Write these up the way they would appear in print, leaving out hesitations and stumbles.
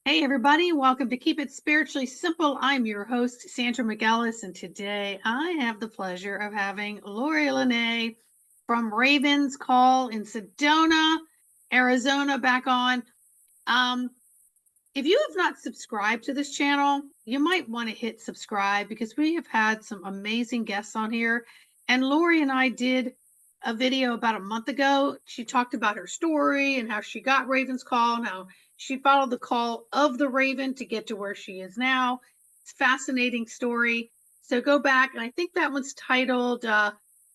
Hey, everybody, welcome to Keep It Spiritually Simple. I'm your host, Sandra McGellis, and today I have the pleasure of having Lori Lene from Ravenscall in Sedona, Arizona, back on. Um, if you have not subscribed to this channel, you might want to hit subscribe because we have had some amazing guests on here. And Lori and I did a video about a month ago. She talked about her story and how she got Ravenscall and how she followed the call of the Raven to get to where she is now. It's a fascinating story. So go back, and I think that one's titled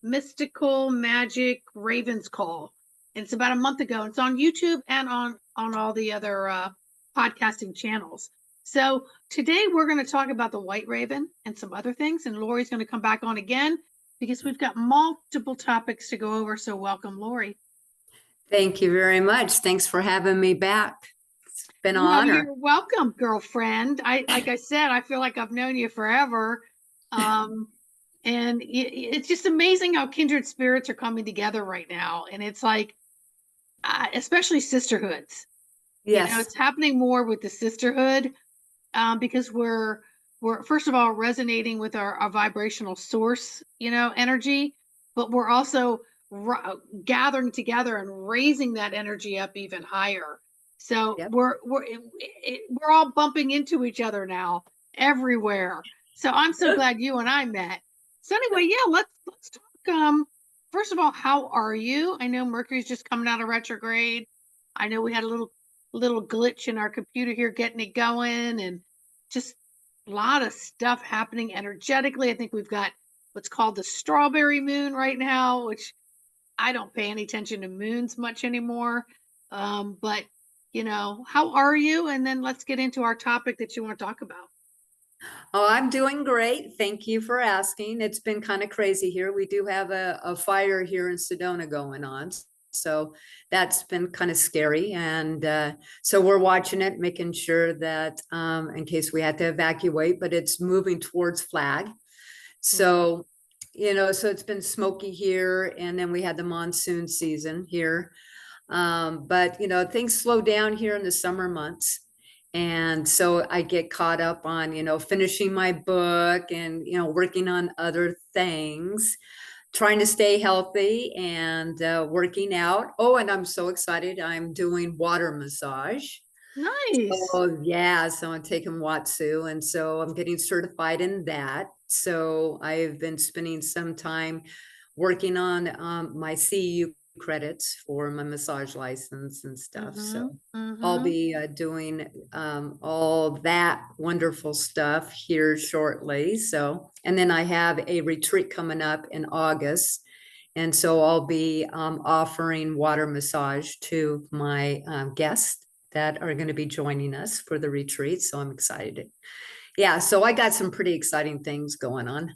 Mystical Magic Ravenscall. And it's about a month ago. It's on YouTube and on all the other podcasting channels. So today we're going to talk about the white raven and some other things, and Lori's going to come back on again because we've got multiple topics to go over. So welcome, Lori. Thank you very much. Thanks for having me back. It's been an honor. You're welcome, girlfriend. Like I said, I feel like I've known you forever. And it's just amazing how kindred spirits are coming together right now. And it's like, especially sisterhoods. Yes. It's happening more with the sisterhood because we're first of all resonating with our vibrational source, energy, but we're also gathering together and raising that energy up even higher. So Yep. we're all bumping into each other now everywhere. So I'm so glad you and I met. So anyway, yeah, let's talk. First of all, how are you? I know Mercury's just coming out of retrograde. I know we had a little glitch in our computer here getting it going, and just a lot of stuff happening energetically. I think we've got what's called the strawberry moon right now, which I don't pay any attention to moons much anymore. But how are you? And then let's get into our topic that you want to talk about. Oh, I'm doing great. Thank you for asking. It's been kind of crazy here. We do have a fire here in Sedona going on. So that's been kind of scary. And so we're watching it, making sure that in case we had to evacuate, but it's moving towards Flag. So, so it's been smoky here. And then we had the monsoon season here. But, things slow down here in the summer months. And so I get caught up on, finishing my book and, working on other things, trying to stay healthy and working out. Oh, and I'm so excited. I'm doing water massage. Nice. Oh, yeah. So I'm taking Watsu, and so I'm getting certified in that. So I've been spending some time working on my CEU credits for my massage license and stuff. So I'll be doing all that wonderful stuff here shortly. So, and then I have a retreat coming up in August. And so I'll be offering water massage to my guests that are going to be joining us for the retreat. So I'm excited. Yeah, so I got some pretty exciting things going on.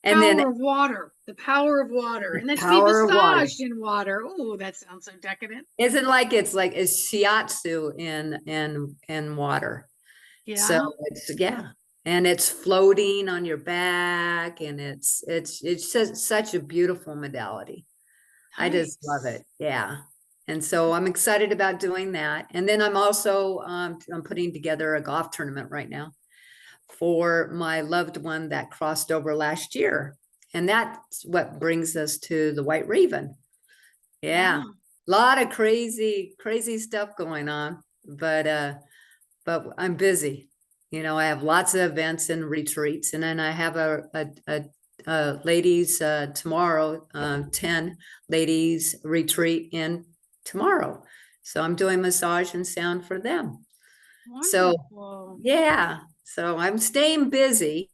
And power of water, the power of water, and then to be massaged in water. Oh, that sounds so decadent. Isn't like it's shiatsu in water. Yeah. So it's and it's floating on your back, and it's just such a beautiful modality. Nice. I just love it. Yeah. And so I'm excited about doing that. And then I'm also I'm putting together a golf tournament right now for my loved one that crossed over last year. And that's what brings us to the White Raven. Yeah. A lot of crazy stuff going on, but I'm busy. I have lots of events and retreats, and then I have a ladies tomorrow, 10 ladies retreat in tomorrow. So I'm doing massage and sound for them. Wonderful. So yeah, so I'm staying busy,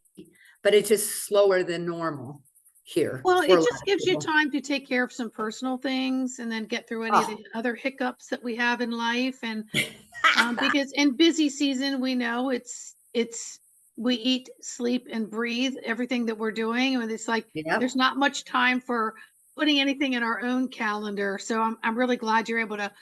but it's just slower than normal here. Well, it just gives you time to take care of some personal things and then get through any of the other hiccups that we have in life. And because in busy season, we know we eat, sleep, and breathe everything that we're doing. And it's like, there's not much time for putting anything in our own calendar. So I'm really glad you're able to,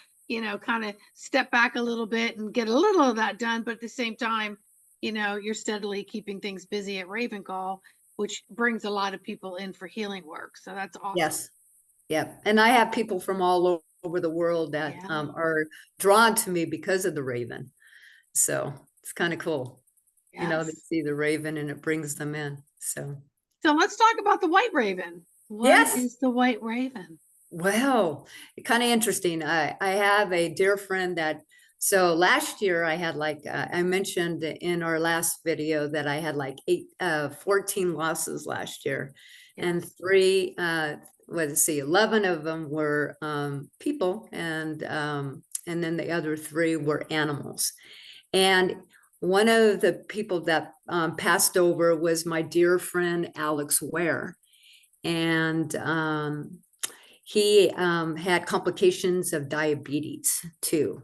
kind of step back a little bit and get a little of that done. But at the same time, you're steadily keeping things busy at Ravenscall, which brings a lot of people in for healing work. So that's awesome. Yes. Yep. And I have people from all over the world that are drawn to me because of the Raven. So it's kind of cool. You know, they Yes. see the raven and it brings them in. So, So let's talk about the white raven. What yes. is the white raven? Well, kind of interesting. I have a dear friend that, so last year I had like, I mentioned in our last video that I had like 14 losses last year. And Yes. three, let's see, 11 of them were people, and then the other three were animals. And one of the people that passed over was my dear friend, Alex Ware. And he had complications of diabetes too.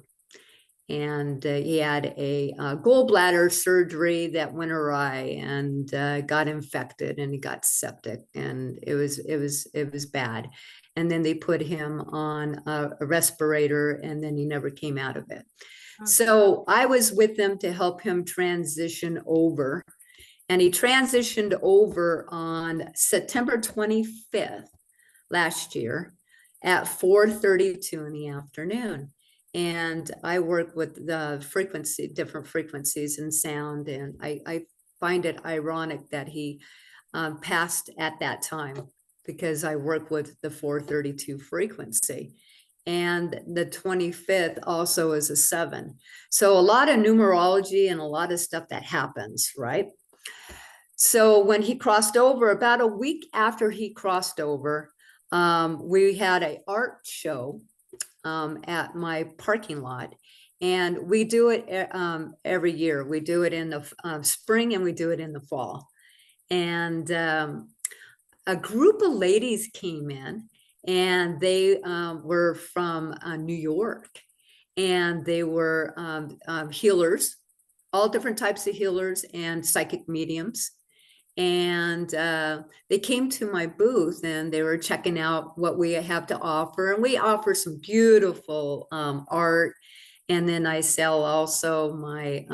And he had a gallbladder surgery that went awry and got infected, and he got septic, and it was bad. And then they put him on a respirator, and then he never came out of it. Oh, So I was with them to help him transition over. And he transitioned over on September 25th last year at 4:32 in the afternoon. And I work with the different frequencies and sound. And I find it ironic that he passed at that time, because I work with the 432 frequency. And the 25th also is a 7. So a lot of numerology and a lot of stuff that happens, right? So when he crossed over, about a week after he crossed over, we had an art show at my parking lot. And we do it every year. We do it in the spring, and we do it in the fall. And a group of ladies came in, and they were from New York. And they were healers, all different types of healers and psychic mediums. And they came to my booth, and they were checking out what we have to offer. And we offer some beautiful art. And then I sell also my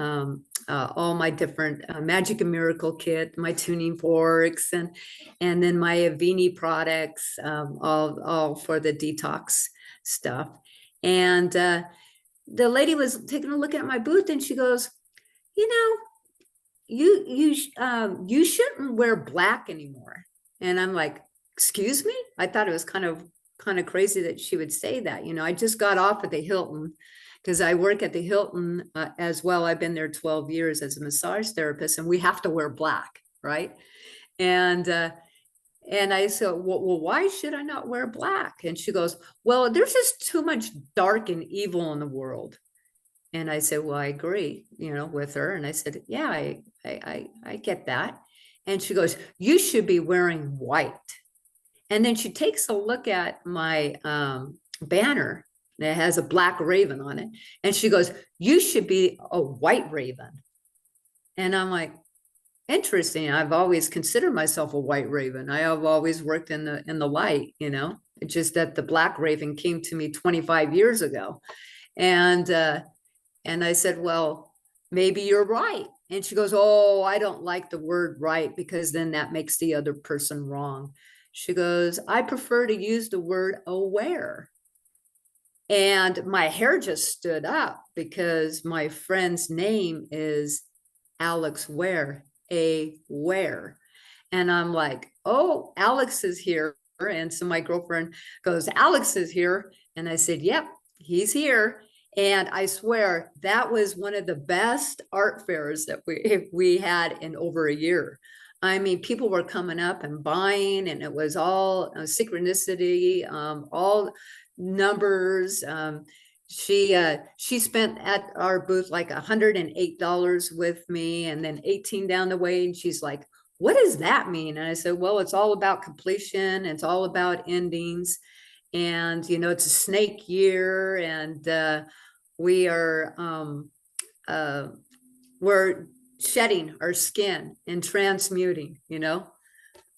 all my different magic and miracle kit, my tuning forks, and then my Avini products, all for the detox stuff. And the lady was taking a look at my booth, and she goes, you know, you shouldn't wear black anymore. And I'm like, excuse me? I thought it was kind of crazy that she would say that. You know, I just got off at the Hilton, because I work at the Hilton as well. I've been there 12 years as a massage therapist, and we have to wear black, right? And I said, well, why should I not wear black? And she goes, well, there's just too much dark and evil in the world. And I said, well, I agree, with her. And I said, yeah, I get that. And she goes, you should be wearing white. And then she takes a look at my banner that has a black raven on it. And she goes, you should be a white raven. And I'm like, interesting. I've always considered myself a white raven. I have always worked in the light, It's just that the black raven came to me 25 years ago. And I said, well, maybe you're right. And she goes, oh, I don't like the word right, because then that makes the other person wrong. She goes, I prefer to use the word aware. And my hair just stood up, because my friend's name is Alex Ware, Ware. And I'm like, oh, Alex is here. And so my girlfriend goes, Alex is here. And I said, yep, he's here. And I swear that was one of the best art fairs that we had in over a year. I mean, people were coming up and buying, and it was all synchronicity, all numbers. She spent at our booth like $108 with me, and then 18 down the way. And she's like, what does that mean? And I said, well, it's all about completion. It's all about endings. And, it's a snake year, and we are, we're shedding our skin and transmuting,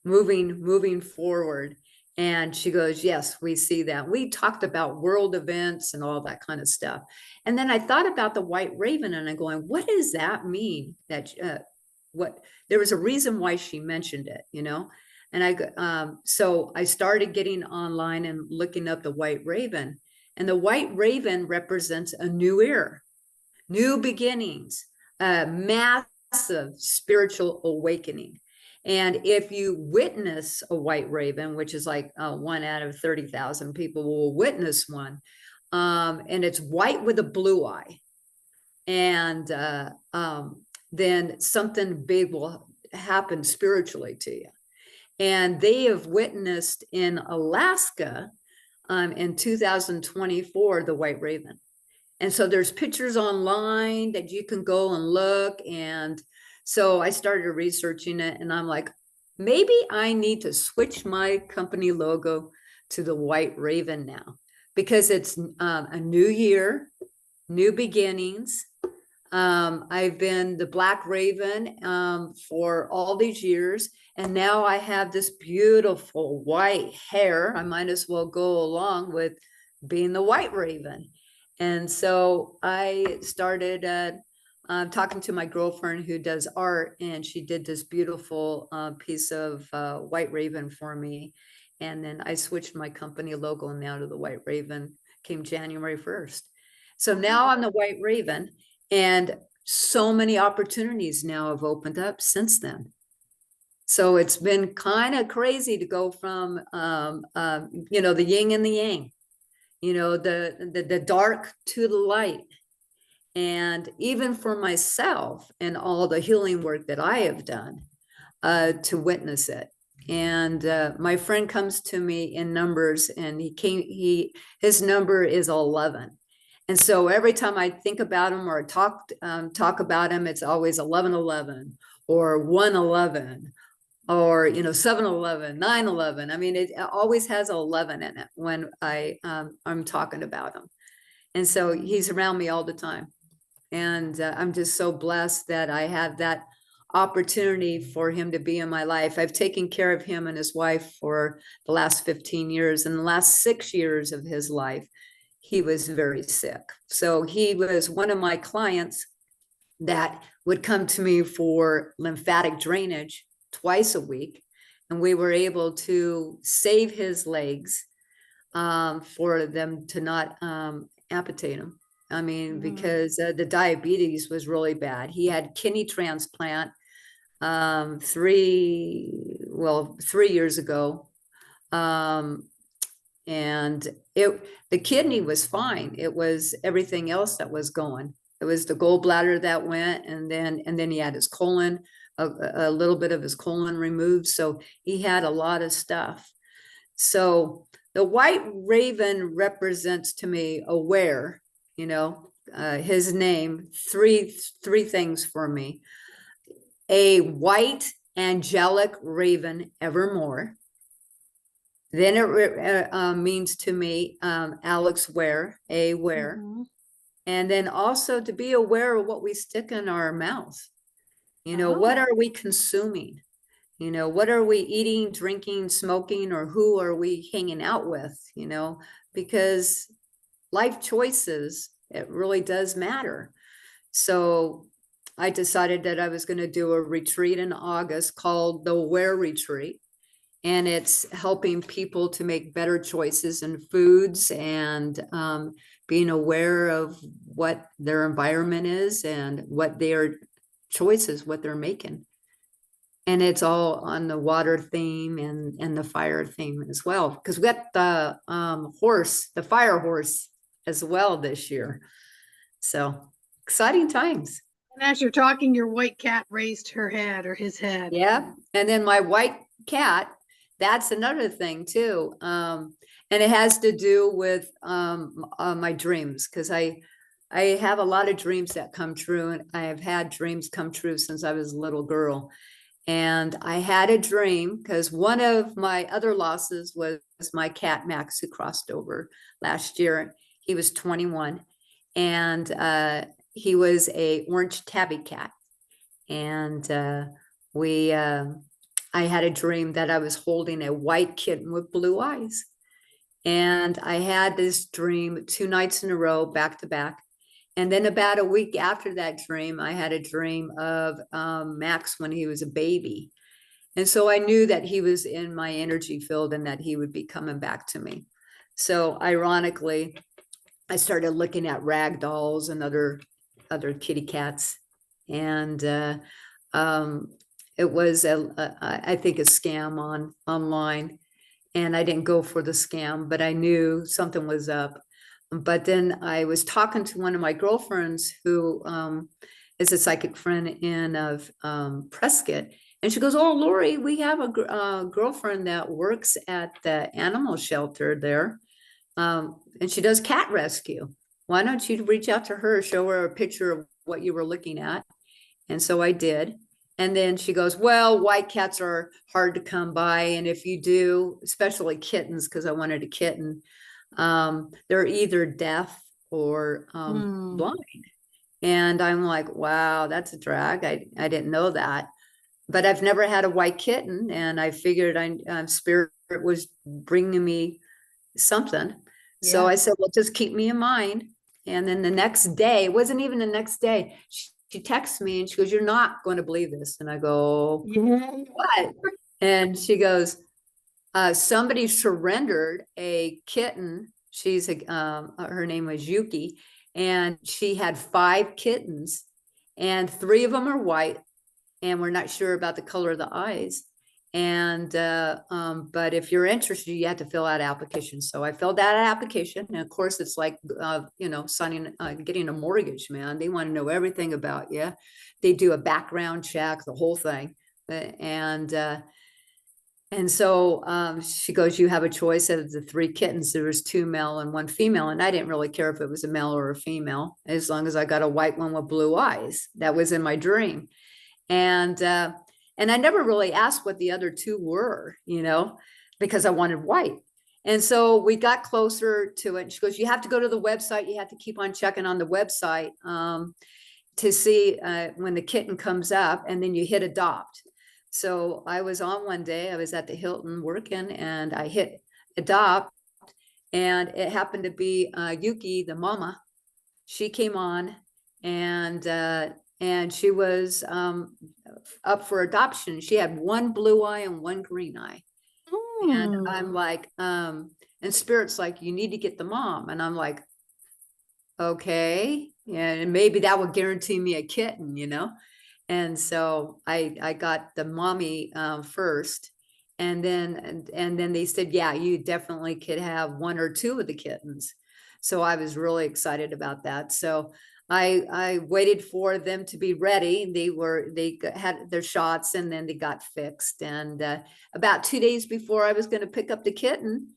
moving forward. And she goes, yes, we see that. We talked about world events and all that kind of stuff. And then I thought about the white raven, and I'm going, what does that mean? That there was a reason why she mentioned it, And so I started getting online and looking up the white raven, and the white raven represents a new era. new beginnings, massive spiritual awakening. And if you witness a white raven, which is like 1 out of 30,000 people will witness one, and it's white with a blue eye, and then something big will happen spiritually to you. And they have witnessed in Alaska in 2024 the white raven. And so there's pictures online that you can go and look. And so I started researching it, and I'm like, maybe I need to switch my company logo to the white raven now, because it's a new year, new beginnings. I've been the black raven for all these years, and now I have this beautiful white hair. I might as well go along with being the white raven. And so I started talking to my girlfriend who does art, and she did this beautiful piece of white raven for me. And then I switched my company logo now to the white raven, came January 1st. So now I'm the white raven, and so many opportunities now have opened up since then. So it's been kind of crazy to go from, the yin and the yang, the dark to the light. And even for myself and all the healing work that I have done to witness it. And my friend comes to me in numbers, and his number is 11. And so every time I think about him or talk about him, it's always 1111 or 111 or 711, 911. I mean, it always has 11 in it when I'm talking about him. And so he's around me all the time. And I'm just so blessed that I have that opportunity for him to be in my life. I've taken care of him and his wife for the last 15 years. And the last 6 years of his life, he was very sick. So he was one of my clients that would come to me for lymphatic drainage twice a week. And we were able to save his legs for them to not amputate him. I mean, because the diabetes was really bad. He had kidney transplant 3 years ago. And the kidney was fine. It was everything else that was going. It was the gallbladder that went, and then he had his colon, a little bit of his colon removed. So he had a lot of stuff. So the white raven represents to me aware, his name, three things for me: a white angelic raven evermore. Then it means to me, Alex Ware, aware. And then also to be aware of what we stick in our mouth. What are we consuming? What are we eating, drinking, smoking, or who are we hanging out with? Because life choices, it really does matter. So I decided that I was going to do a retreat in August called the Aware Retreat. And it's helping people to make better choices in foods and being aware of what their environment is and what their choices, what they're making. And it's all on the water theme and the fire theme as well, because we got the fire horse as well this year. So exciting times. And as you're talking, your white cat raised her head, or his head. Yeah. And then my white cat, that's another thing too. And it has to do with my dreams, because I have a lot of dreams that come true, and I have had dreams come true since I was a little girl. And I had a dream, because one of my other losses was my cat Max, who crossed over last year. He was 21, and he was a orange tabby cat. And I had a dream that I was holding a white kitten with blue eyes. And I had this dream 2 nights in a row, back to back. And then about a week after that dream, I had a dream of Max when he was a baby. And so I knew that he was in my energy field and that he would be coming back to me. So ironically, I started looking at rag dolls and other other kitty cats. And it was, I think, a scam online. And I didn't go for the scam, but I knew something was up. But then I was talking to one of my girlfriends who is a psychic friend in Prescott. And she goes, "Oh, Lori, we have a girlfriend that works at the animal shelter there. And she does cat rescue. Why don't you reach out to her, show her a picture of what you were looking at?" And so I did. And then she goes, "Well, white cats are hard to come by. And if you do, especially kittens, because I wanted a kitten, they're either deaf or blind." And I'm like, wow, that's a drag. I didn't know that. But I've never had a white kitten. And I figured spirit was bringing me something. So I said, well, just keep me in mind. And then the next day, it wasn't even the next day, she texts me and she goes, "You're not going to believe this." And I go, "What?" And she goes, "Somebody surrendered a kitten. She's her name was Yuki, and she had 5 kittens, and 3 of them are white, and we're not sure about the color of the eyes. And but if you're interested, you have to fill out an application." So I filled out an application, and of course it's like signing getting a mortgage, man. They want to know everything about you. They do a background check, the whole thing. And so she goes, "You have a choice of the 3 kittens. There was 2 male and 1 female." And I didn't really care if it was a male or a female, as long as I got a white one with blue eyes. That was in my dream. And I never really asked what the other 2 were, because I wanted white. And so we got closer to it. And she goes, "You have to go to the website. You have to keep on checking on the website to see when the kitten comes up, and then you hit adopt." So I was on one day, I was at the Hilton working, and I hit adopt, and it happened to be Yuki, the mama. She came on, and she was up for adoption. She had 1 blue eye and 1 green eye. And I'm like, and Spirit's like, "You need to get the mom." And I'm like, okay. And maybe that would guarantee me a kitten, And so I got the mommy first. And then they said, "Yeah, you definitely could have 1 or 2 of the kittens." So I was really excited about that. So I waited for them to be ready. They had their shots, and then they got fixed. And about 2 days before I was going to pick up the kitten,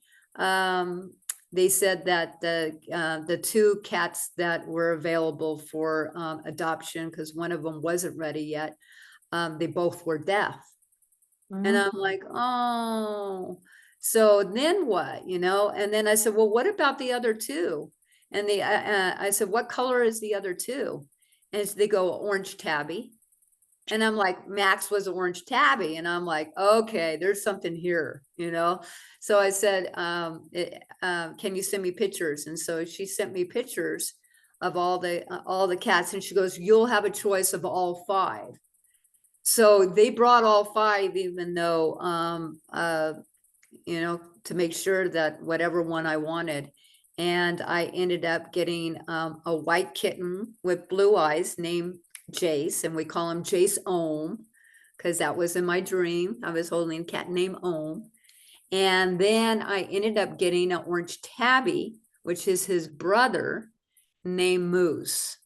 they said that the 2 cats that were available for adoption, because one of them wasn't ready yet, they both were deaf. And I'm like, oh, so then what, And then I said, "Well, what about the other 2?" And I said, "What color is the other 2?" And they go, "Orange tabby." And I'm like, Max was orange tabby. And I'm like, okay, there's something here, So I said, "Can you send me pictures?" And so she sent me pictures of all the cats. And she goes, "You'll have a choice of all 5. So they brought all 5, even though, to make sure that whatever one I wanted. And I ended up getting a white kitten with blue eyes named Jace, and we call him Jace Ohm, because that was in my dream. I was holding a cat named Ohm. And then I ended up getting an orange tabby, which is his brother, named Moose.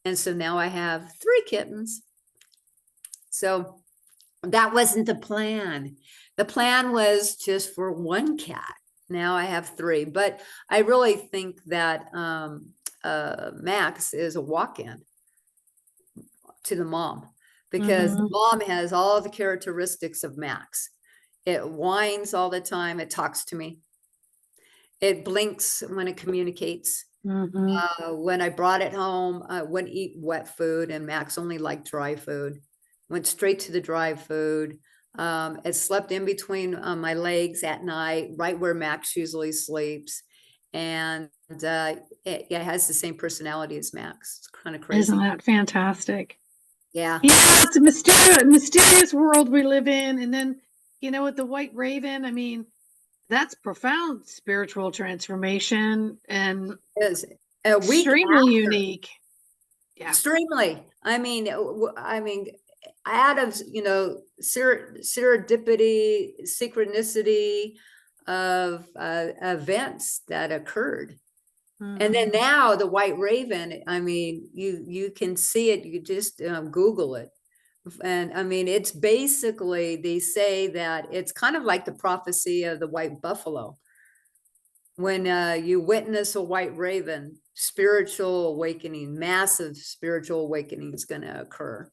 And so now I have 3 kittens. So that wasn't the plan. The plan was just for 1 cat. Now I have 3, but I really think that Max is a walk-in to the mom, because the mom has all the characteristics of Max. It whines all the time. It talks to me. It blinks when it communicates. When I brought it home, I wouldn't eat wet food, and Max only liked dry food. Went straight to the dry food. It slept in between my legs at night, right where Max usually sleeps. And it has the same personality as Max. It's kind of crazy. Isn't that fantastic? Yeah. It's a mysterious world we live in. And then, with the white raven, I mean, that's profound spiritual transformation and It is a week extremely after. unique. Yeah. Extremely. I mean, out of, serendipity, synchronicity of events that occurred. And then Mhm. now the white raven, I mean, you can see it, you just Google it. And I mean, it's basically, they say that it's kind of like the prophecy of the white buffalo. When you witness a white raven, spiritual awakening, massive spiritual awakening is going to occur. I'm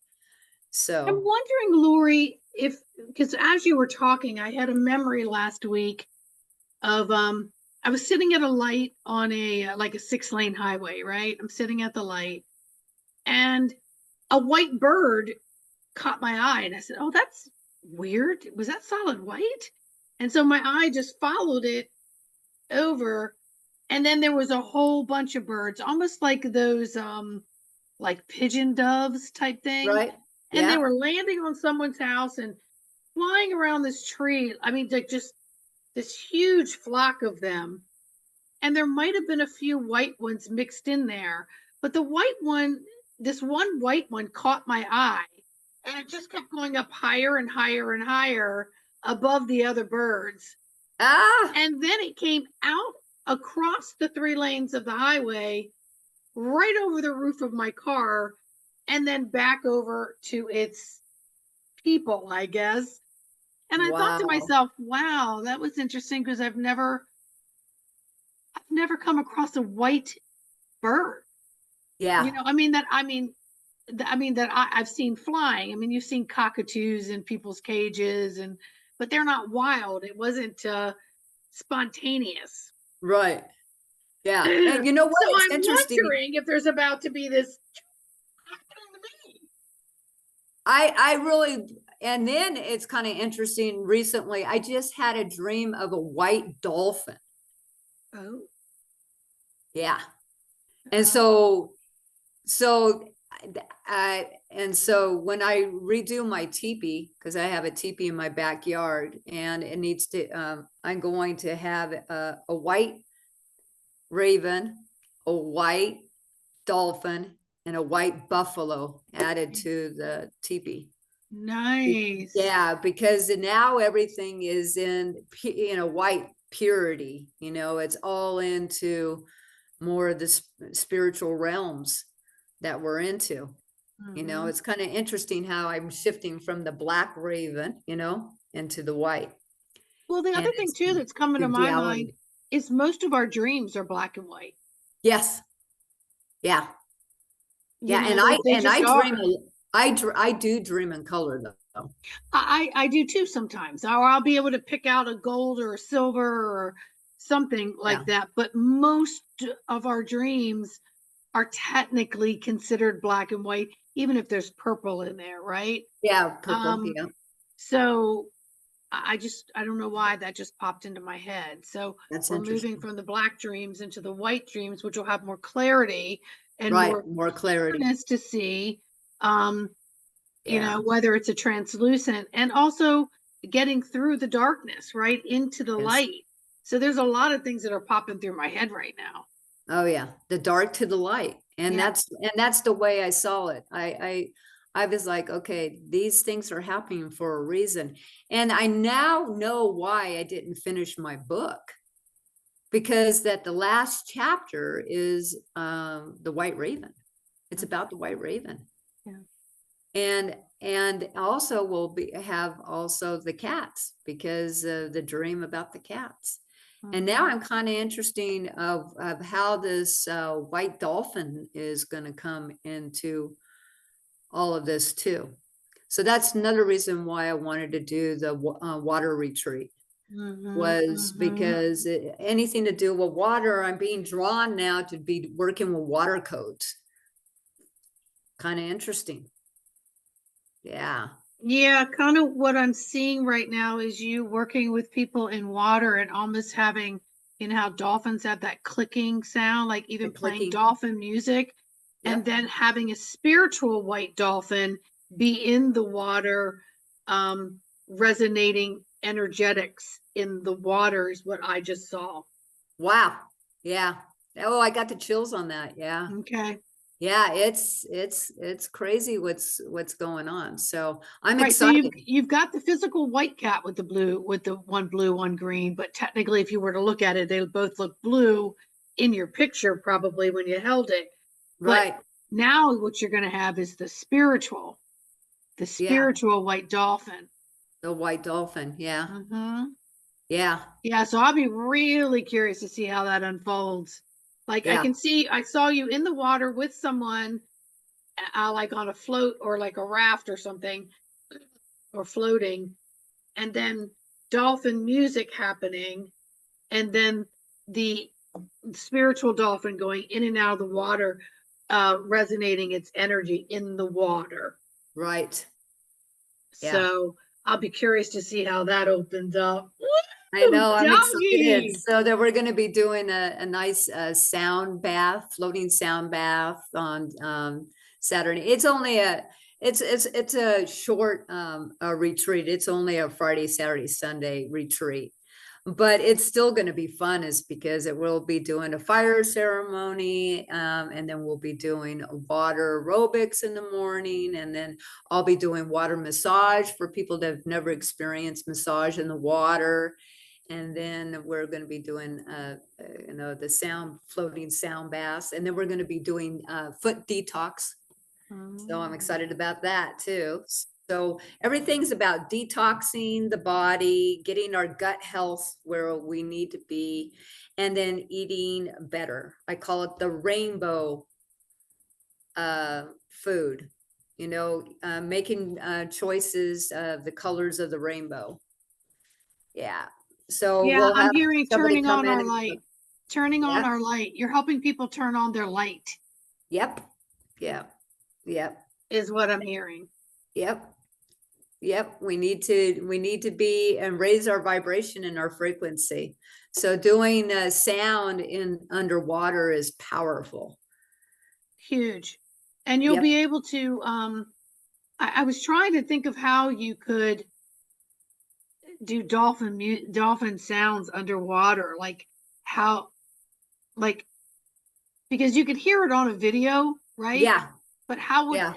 So, wondering, Lori, if because as you were talking, I had a memory last week of I was sitting at a light on a like a 6-lane highway, right? I'm sitting at the light and a white bird caught my eye and I said, "Oh, that's weird. Was that solid white?" And so my eye just followed it over, and then there was a whole bunch of birds, almost like those like pigeon doves type thing. right? And they Yeah. were landing on someone's house and flying around this tree. I mean, like just this huge flock of them. And there might have been a few white ones mixed in there, but the white one, this one white one caught my eye and it just kept going up higher and higher and higher above the other birds. Ah, And then it came out across the 3 lanes of the highway, right over the roof of my car, and then back over to its people, I guess. And I thought to wow. myself, wow, that was interesting because I've never come across a white bird. Yeah, I've seen flying. I mean, you've seen cockatoos in people's cages, but they're not wild. It wasn't spontaneous. right. So Yeah. And you know what? It's I'm interesting. wondering if there's about to be this happening to me. I really, and then it's kind of interesting. Recently, I just had a dream of a white dolphin. Oh, Yeah. And oh, so and so when I redo my teepee, because I have a teepee in my backyard and it needs to, I'm going to have a white raven, a white dolphin, and a white buffalo added to the teepee. nice. Yeah, because now everything is in, white purity. It's all into more of the spiritual realms that we're into. Hmm. It's kind of interesting how I'm shifting from the black raven, into the white. Well, the And other thing it's too that's coming the to my mind duality. is most of our dreams are black and white. Yes. Yeah. You Yeah. know, And I they and just I dream are. I do dream in color though. I do too sometimes, or I'll be able to pick out a gold or a silver or something Yeah. like that. But most of our dreams are technically considered black and white, even if there's purple in there, right? Yeah, purple. Um, Yeah. so I don't know why that just popped into my head. So That's we're moving interesting. from the black dreams into the white dreams, which will have more clarity and Right. more More clarity. clearness to see. Um, Yeah. whether it's a translucent and also getting through the darkness, right into the Yes. light. So there's a lot of things that are popping through my head right now. Oh yeah, the dark to the light. And Yeah. that's the way I saw it. I was like, okay, these things are happening for a reason. And I now know why I didn't finish my book, because that the last chapter is the white raven. It's about the white raven. Yeah. And also will have also the cats, because of the dream about the cats. And now Mhm. I'm kind of interesting of how this white dolphin is going to come into all of this too. So that's another reason why I wanted to do the water retreat, Mhm. was Mhm. because anything to do with water, I'm being drawn now to be working with water codes. Kind of interesting. Yeah. Yeah, kind of what I'm seeing right now is you working with people in water and almost having, how dolphins have that clicking sound, like The even playing clicking. dolphin music, and Yep. then having a spiritual white dolphin be in the water, resonating energetics in the water is what I just saw. Wow. Yeah. Oh, I got the chills on that. Yeah. Okay. Yeah, it's crazy what's going on. So I'm Right. So excited. you've got the physical white cat with the one blue, one green, but technically if you were to look at it, they both look blue in your picture probably when you held it. But Right. now what you're going to have is the Yeah. spiritual white dolphin. The white dolphin. Yeah. Hmm. Yeah. Yeah, so I'll be really curious to see how that unfolds. Like Yeah. I saw you in the water with someone, like on a float or like a raft or something, or floating, and then dolphin music happening, and then the spiritual dolphin going in and out of the water, resonating its energy in the water. Right. Yeah. So I'll be curious to see how that opens up. I Woo, know, I'm excited. doggy! So that we're going to be doing a nice sound bath, floating sound bath on Saturday. It's only it's a short a retreat. It's only a Friday, Saturday, Sunday retreat. But it's still going to be fun, is because it will be doing a fire ceremony, and then we'll be doing water aerobics in the morning, and then I'll be doing water massage for people that have never experienced massage in the water. And then we're going to be doing the floating sound baths, and then we're going to be doing foot detox. So I'm excited about that too. So everything's about detoxing the body, getting our gut health where we need to be, and then eating better. I call it the rainbow food, making choices of the colors of the rainbow. Yeah. So Yeah, we'll I'm have hearing somebody turning come on in our and light. Turning on yeah. our light. You're helping people turn on their light, Yep. Yeah. Yep. is what I'm hearing. Yep. Yep. We need to be and raise our vibration and our frequency. So doing sound in underwater is powerful. Huge. And you'll Yep. be able to, I was trying to think of how you could do dolphin sounds underwater, like how, like, because you could hear it on a video, right? Yeah. But how would, Yeah.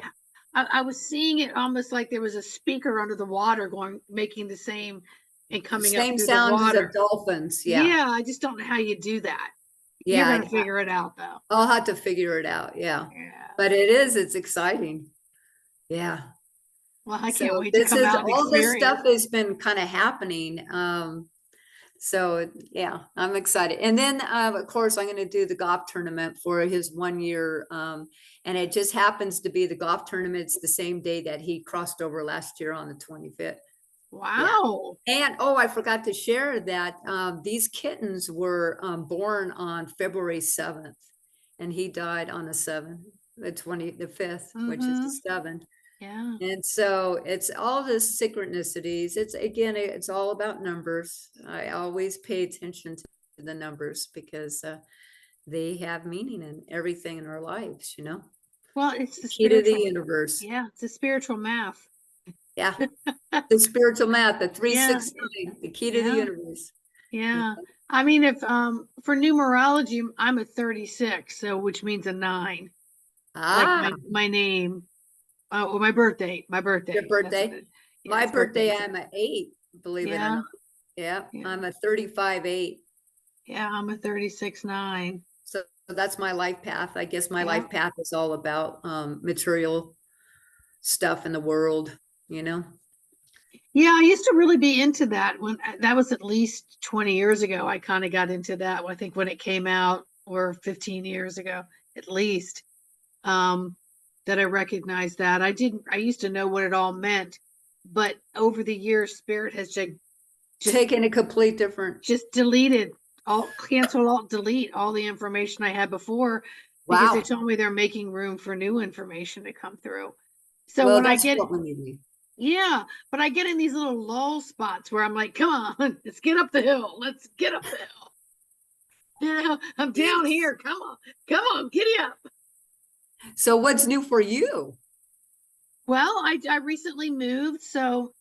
I was seeing it almost like there was a speaker under the water going, making the same and coming up Same through the sounds as of water. dolphins. Yeah. Yeah, I just don't know how you do that. You're Yeah. going to figure it out though. I'll have to figure it out. Yeah. Yeah. But it's exciting. Yeah. Well, I So can't wait to come out and all this experience. stuff has been kind of happening. So yeah, I'm excited. And then of course I'm going to do the golf tournament for his 1 year. And it just happens to be the golf tournament's the same day that he crossed over last year on the 25th. Yeah. Wow. And I forgot to share that these kittens were born on February 7th, and he died on the 7th, the 5th, which is the Mm-hmm. 7th. Yeah. And so it's all this synchronicities. It's all about numbers. I always pay attention to the numbers because they have meaning in everything in our lives. Well, it's The the key to the spiritual. universe. Yeah, it's the spiritual math. Yeah. The spiritual math, the Yeah. 369, the key to the Yeah. universe. Yeah. Yeah. I mean, if for numerology, I'm a 36, so which means a 9, like Ah, my name, or my birthday. My your birthday. That's what birthday. it. Yeah, My it's birthday birthday, today. I'm a 8, believe it or Yeah. not. Yeah, Yeah. I'm a 35-8. Yeah. I'm a 36-9. So that's my life path. I guess my Yeah. life path is all about material stuff in the world, you know? Yeah, I used to really be into that when that was at least 20 years ago. I kind of got into that, I think when it came out, or 15 years ago at least, um, that I recognized that. I used to know what it all meant, but over the years, Spirit has just, Taking a complete different, just deleted cancel, delete all the information I had before because they wow. told me they're making room for new information to come through. So Well, when I that's get what we need. Yeah, but I get in these little lull spots where I'm like, come on, let's get up the hill. Let's get up the hill. I'm down here. Come on, giddy up. So what's new for you? Well, I recently moved, so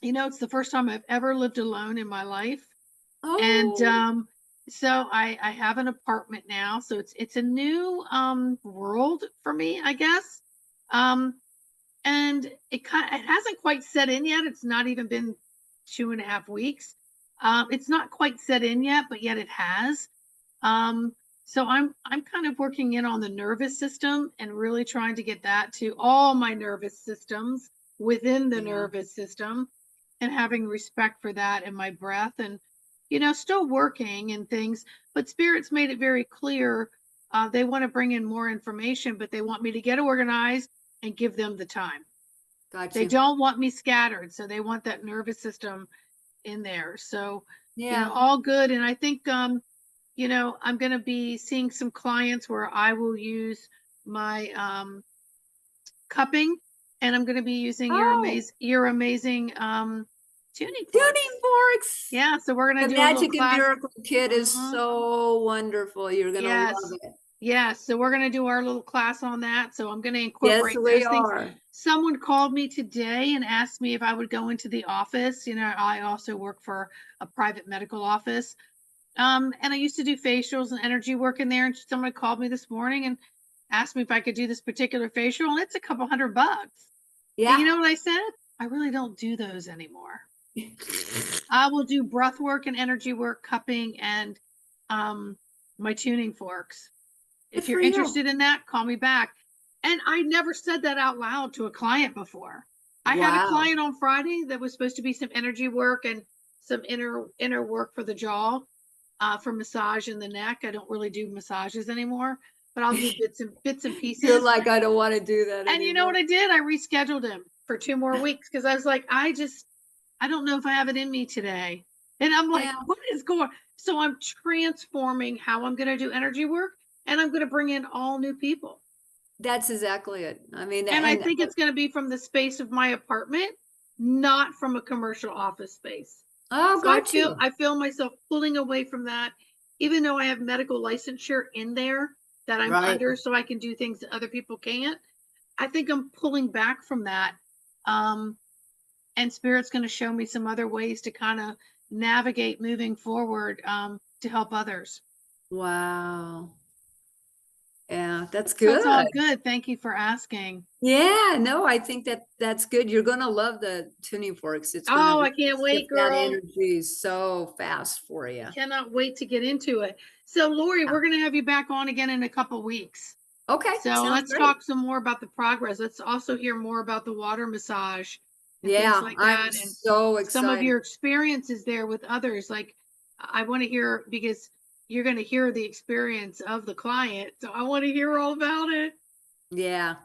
it's the first time I've ever lived alone in my life. And Oh, So I have an apartment now, so it's a new world for me, I guess. Um, and it hasn't quite set in yet. It's not even been 2.5 weeks. It's not quite set in yet, but yet it has. So I'm kind of working in on the nervous system and really trying to get that to all my nervous systems within the Yeah. nervous system, and having respect for that and my breath, and still working and things. But spirits made it very clear, they want to bring in more information, but they want me to get organized and give them the time. Got They you. don't want me scattered, so they want that nervous system in there. So, Yeah. all good. And I think, I'm going to be seeing some clients where I will use my cupping, and I'm going to be using Oh, your amazing tuning tuning forks. forks. Yeah, so we're going The to do a little Magic and class. Miracle Kit is Hmm. so wonderful. You're gonna love Yes. it. Yes. So we're going to do our little class on that. So I'm going to Yes, incorporate we those things. are. Someone called me today and asked me if I would go into the office. I also work for a private medical office. And I used to do facials and energy work in there. And someone called me this morning and asked me if I could do this particular facial. And it's a couple $100. And you Yeah. know what I said? I really don't do those anymore. I will do breath work and energy work, cupping, and um, my tuning forks. Good If you're for you. interested in that, call me back. And I never said that out loud to a client before. I had a Wow. client on Friday that was supposed to be some energy work and some inner work for the jaw, for massage in the neck. I don't really do massages anymore, but I'll do bits and You're pieces. like, I don't want to do that And you know what anymore. I did? I rescheduled him for 2 more weeks because I was like, I don't know if I have it in me today. And I'm like, Yeah, what is going? So I'm transforming how I'm going to do energy work, and I'm going to bring in all new people. that's exactly it. I mean, And I and think it's going to be from the space of my apartment, not from a commercial office space. oh, So I got feel you. I feel myself pulling away from that, even though I have medical licensure in there that I'm Right. under, so I can do things that other people can't. I think I'm pulling back from that. Um, and Spirit's going to show me some other ways to kind of navigate moving forward, to help others. Wow. Yeah, that's So it's all good. good. Thank you for asking. Yeah, no, I think that that's good. You're gonna love the tuning forks. It's gonna Oh, I really can't wait, shift that girl. energy so fast for you. Cannot wait to get into it. So, Lori, Yeah. we're going to have you back on again in a couple weeks. Okay, So sounds let's great. talk some more about the progress. Let's also hear more about the water massage and things Yeah, like I'm that, and so some of excited. your experiences there with others. Like, I want to hear, because you're going to hear the experience of the client. So I want to hear all about it. Yeah.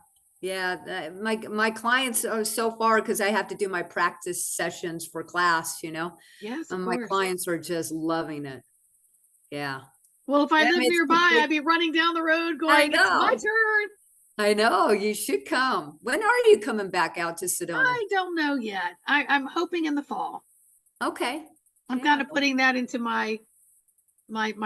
Yeah, my clients are so far because I have to do my practice sessions for class, Yes, of and my course. clients are just loving it. Yeah. Well, if I Yeah, I lived mean, it's nearby, I'd be running down the road I going, it's my know. turn. I know. You should come. When are you coming back out to Sedona? I don't know yet. I'm hoping in the fall. Okay. I'm Yeah. kind of putting that into my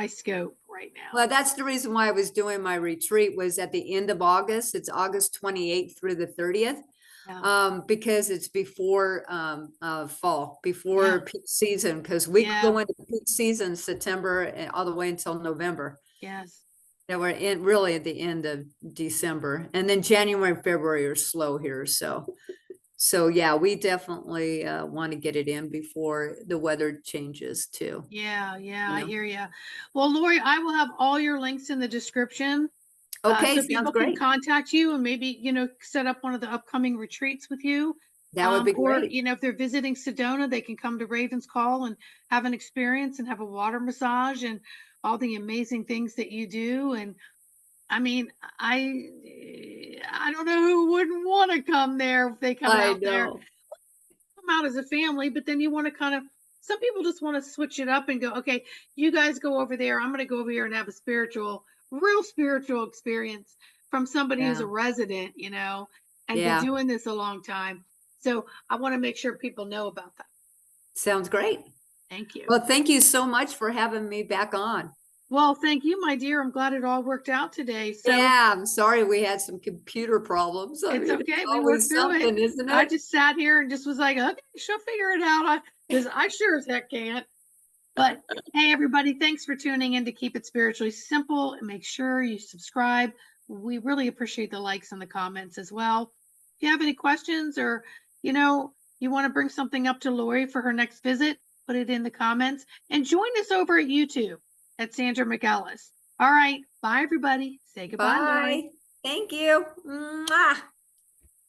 scope right now. Well, that's the reason why I was doing my retreat was at the end of August. It's August 28th through the 30th. Yeah. Because it's before fall, Yeah. before peak season, because we Yeah. go into peak season September and all the way until November. Yes. And we're in really at the end of December. And then January and February are slow here. So yeah, we definitely want to get it in before the weather changes too. Yeah. Yeah. You I know. hear you. Well, Lori, I will have all your links in the description, Okay, so sounds people can great. contact you and maybe, set up one of the upcoming retreats with you. That would be Or, great. if they're visiting Sedona, they can come to Ravenscall and have an experience and have a water massage and all the amazing things that you do. And I mean, I don't know who wouldn't want to come there if they come I out there. know. Come out as a family, but then you want to kind of, some people just want to switch it up and go, okay, you guys go over there. I'm going to go over here and have a real spiritual experience from somebody who's Yeah. a resident, and been Yeah. doing this a long time. So I want to make sure people know about that. Sounds great. Thank you. Well, thank you so much for having me back on. Well, thank you, my dear. I'm glad it all worked out today. So Yeah, I'm sorry we had some computer problems. I it's mean, it's okay. We worked always through it. something, isn't I it? just sat here and just was like, okay, she'll figure it out. Because I sure as heck can't. But hey, everybody, thanks for tuning in to Keep It Spiritually Simple. And make sure you subscribe. We really appreciate the likes and the comments as well. If you have any questions, or you want to bring something up to Lori for her next visit, put it in the comments and join us over at YouTube at Sandra McAllis. All right. Bye, everybody. Say goodbye, Lori. Bye. Thank you. Mwah.